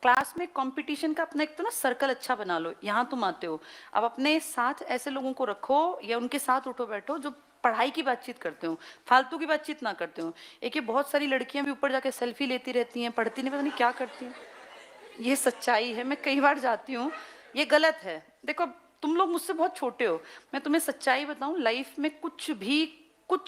Class में competition का अपना एक तो ना सर्कल अच्छा बना लो। यहाँ तुम आते हो, अब अपने साथ ऐसे लोगों को रखो या उनके साथ उठो बैठो जो पढ़ाई की बातचीत करते हो, फालतू की बातचीत ना करते हो। एक ये बहुत सारी लड़कियां भी ऊपर जाके सेल्फी लेती रहती हैं, पढ़ती नहीं, पता नहीं क्या करती हैं। ये सच्चाई है, मैं कई बार जाती हूँ, ये गलत है। देखो तुम लोग मुझसे बहुत छोटे हो, मैं तुम्हें सच्चाई बताऊं, लाइफ में कुछ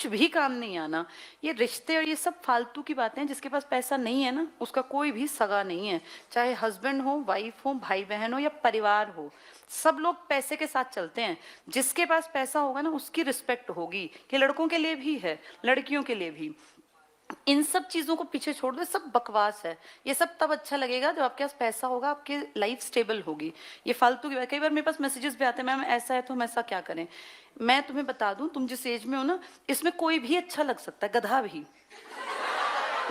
भी काम नहीं आना। ये रिश्ते और ये सब फालतू की बातें हैं। जिसके पास पैसा नहीं है ना, उसका कोई भी सगा नहीं है, चाहे हस्बैंड हो, वाइफ हो, भाई बहन हो या परिवार हो, सब लोग पैसे के साथ चलते हैं। जिसके पास पैसा होगा ना, उसकी रिस्पेक्ट होगी। कि लड़कों के लिए भी है, लड़कियों के लिए भी। इन सब चीजों को पीछे छोड़ दो, सब बकवास है। ये सब तब अच्छा लगेगा जब आपके पास पैसा होगा, आपकी लाइफ स्टेबल होगी। ये फालतू की बात, कई बार मेरे पास मैसेजेस भी आते हैं, मैम ऐसा है तो हम ऐसा क्या करें। मैं तुम्हें बता दूं, तुम जिस एज में हो ना, इसमें कोई भी अच्छा लग सकता है, गधा भी।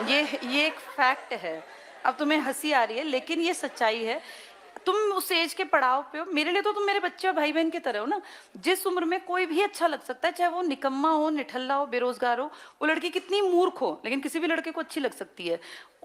ये एक फैक्ट है। अब तुम्हें हंसी आ रही है, लेकिन ये सच्चाई है। तुम उस एज के पड़ाव पे हो, मेरे लिए तो तुम मेरे बच्चे और भाई बहन की तरह हो ना। जिस उम्र में कोई भी अच्छा लग सकता है, चाहे वो निकम्मा हो, निठल्ला हो, बेरोजगार हो, वो लड़की कितनी मूर्ख हो, लेकिन किसी भी लड़के को अच्छी लग सकती है।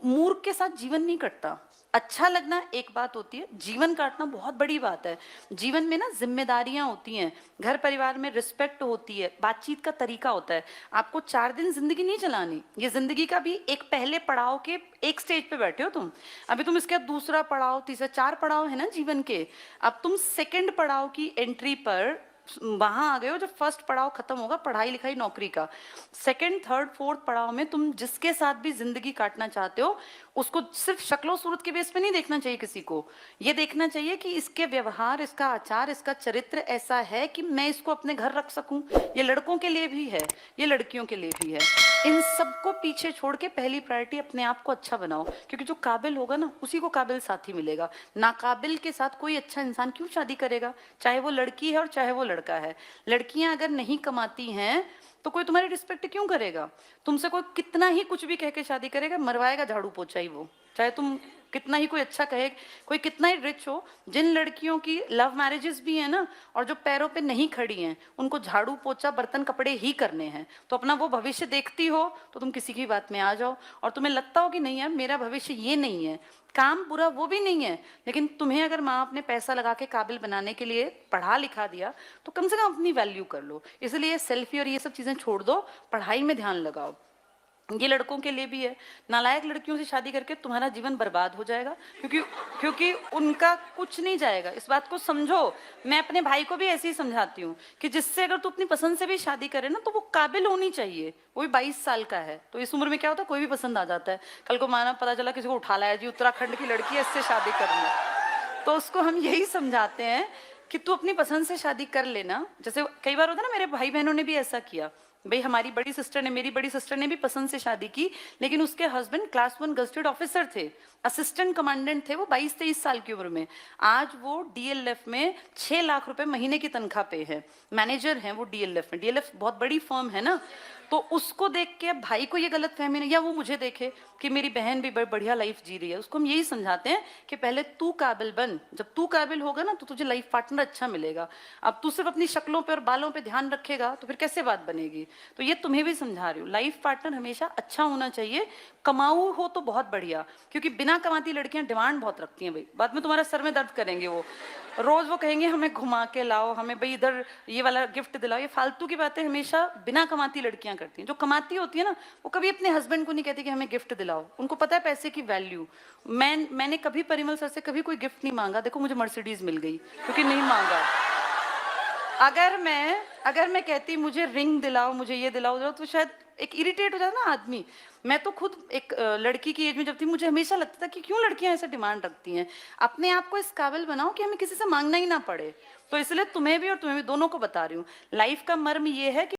मूर्ख के साथ जीवन नहीं कटता। अच्छा लगना एक बात होती है, जीवन काटना बहुत बड़ी बात है। जीवन में ना जिम्मेदारियां होती हैं, घर परिवार में रिस्पेक्ट होती है, बातचीत का तरीका होता है। आपको 4 दिन जिंदगी नहीं चलानी, ये जिंदगी का भी एक पहले पड़ाव के एक स्टेज पे बैठे हो तुम। अभी तुम इसके बाद दूसरा पड़ाव, तीसरा, 4 पड़ाव है ना जीवन के। अब तुम सेकंड पड़ाव की एंट्री पर वहां आ गए हो, जब फर्स्ट पड़ाव खत्म होगा पढ़ाई लिखाई नौकरी का। सेकंड, थर्ड, फोर्थ पड़ाव में तुम जिसके साथ भी जिंदगी काटना चाहते हो, उसको सिर्फ शक्लो सूरत के बेस पे नहीं देखना चाहिए किसी को। ये देखना चाहिए कि इसके व्यवहार, इसका आचार, इसका चरित्र ऐसा है कि मैं इसको अपने घर रख सकूं। ये लड़कों के लिए भी है, ये लड़कियों के लिए भी है। इन सबको पीछे छोड़ के पहली प्रायोरिटी अपने आप को अच्छा बनाओ, क्योंकि जो काबिल होगा ना, उसी को काबिल साथी मिलेगा। नाकाबिल के साथ कोई अच्छा इंसान क्यों शादी करेगा, चाहे वो लड़की है और चाहे वो लड़का है। लड़कियां अगर नहीं कमाती हैं तो कोई तुम्हारी रिस्पेक्ट क्यों करेगा। तुमसे कोई कितना ही कुछ भी कह के शादी करेगा, मरवाएगा झाड़ू पोछा ही वो, चाहे तुम कितना ही कोई अच्छा कहे, कोई कितना ही रिच हो। जिन लड़कियों की लव मैरिजेस भी है ना, और जो पैरों पे नहीं खड़ी हैं, उनको झाड़ू पोछा बर्तन कपड़े ही करने हैं। तो अपना वो भविष्य देखती हो तो तुम किसी की बात में आ जाओ, और तुम्हें लगता हो कि नहीं यार मेरा भविष्य ये नहीं है, काम बुरा वो भी नहीं है, लेकिन तुम्हें अगर माँ अपने पैसा लगा के काबिल बनाने के लिए पढ़ा लिखा दिया, तो कम से कम अपनी वैल्यू कर लो। इसलिए सेल्फी और ये सब चीजें छोड़ दो, पढ़ाई में ध्यान लगाओ। ये लड़कों के लिए भी है। नालायक लड़कियों से शादी करके तुम्हारा जीवन बर्बाद हो जाएगा, क्योंकि उनका कुछ नहीं जाएगा। इस बात को समझो। मैं अपने भाई को भी ऐसे ही समझाती हूँ कि जिससे अगर तू अपनी पसंद से भी शादी करे ना, तो वो काबिल होनी चाहिए। वो भी 22 साल का है, तो इस उम्र में क्या होता है, कोई भी पसंद आ जाता है। कल को माना पता चला किसी को उठा लाया, जी उत्तराखंड की लड़की है, इससे शादी करनी है, तो उसको हम यही समझाते हैं कि तू अपनी पसंद से शादी कर लेना। जैसे कई बार होता है ना, मेरे भाई बहनों ने भी ऐसा किया। भाई हमारी बड़ी सिस्टर ने, मेरी बड़ी सिस्टर ने भी पसंद से शादी की, लेकिन उसके हस्बैंड क्लास 1 गजटेड ऑफिसर थे, असिस्टेंट कमांडेंट थे वो 22-23 साल की उम्र में। आज वो डीएलएफ में 6 लाख रुपए महीने की तनख्वाह पे है, मैनेजर हैं वो डीएलएफ में। डीएलएफ बहुत बड़ी फर्म है ना। तो उसको देख के भाई को ये गलत फहमी नहीं, या वो मुझे देखे कि मेरी बहन भी बढ़िया लाइफ जी रही है। उसको हम यही समझाते हैं कि पहले तू काबिल बन, जब तू काबिल होगा ना, तो तुझे लाइफ पार्टनर अच्छा मिलेगा। अब तू सिर्फ अपनी शक्लों पे और बालों पे ध्यान रखेगा तो फिर कैसे बात बनेगी। तो ये तुम्हें भी समझा रही हूँ, लाइफ पार्टनर हमेशा अच्छा होना चाहिए। कमाऊ हो तो बहुत बढ़िया, क्योंकि बिना कमाती लड़कियां डिमांड बहुत रखती हैं भाई, बाद में तुम्हारा सर में दर्द करेंगे। वो रोज वो कहेंगे हमें घुमा के लाओ, हमें भाई इधर ये वाला गिफ्ट दिलाओ। ये फालतू की बातें हमेशा बिना कमाती लड़कियां करती हैं। जो कमाती होती है ना, वो कभी अपने हस्बैंड को नहीं कहती कि हमें गिफ्ट दिलाओ, उनको पता है पैसे की वैल्यू। मैंने कभी परिमल सर से कभी कोई गिफ्ट नहीं मांगा, देखो मुझे मर्सिडीज मिल गई, क्योंकि नहीं मांगा। अगर मैं कहती मुझे रिंग दिलाओ, मुझे ये दिलाओ, तो शायद एक इरिटेट हो जाता ना आदमी। मैं तो खुद एक लड़की की एज में जब थी, मुझे हमेशा लगता था कि क्यों लड़कियां ऐसे डिमांड रखती हैं। अपने आप को इस काबिल बनाओ कि हमें किसी से मांगना ही ना पड़े। तो इसलिए तुम्हें भी और तुम्हें भी, दोनों को बता रही हूँ, लाइफ का मर्म ये है कि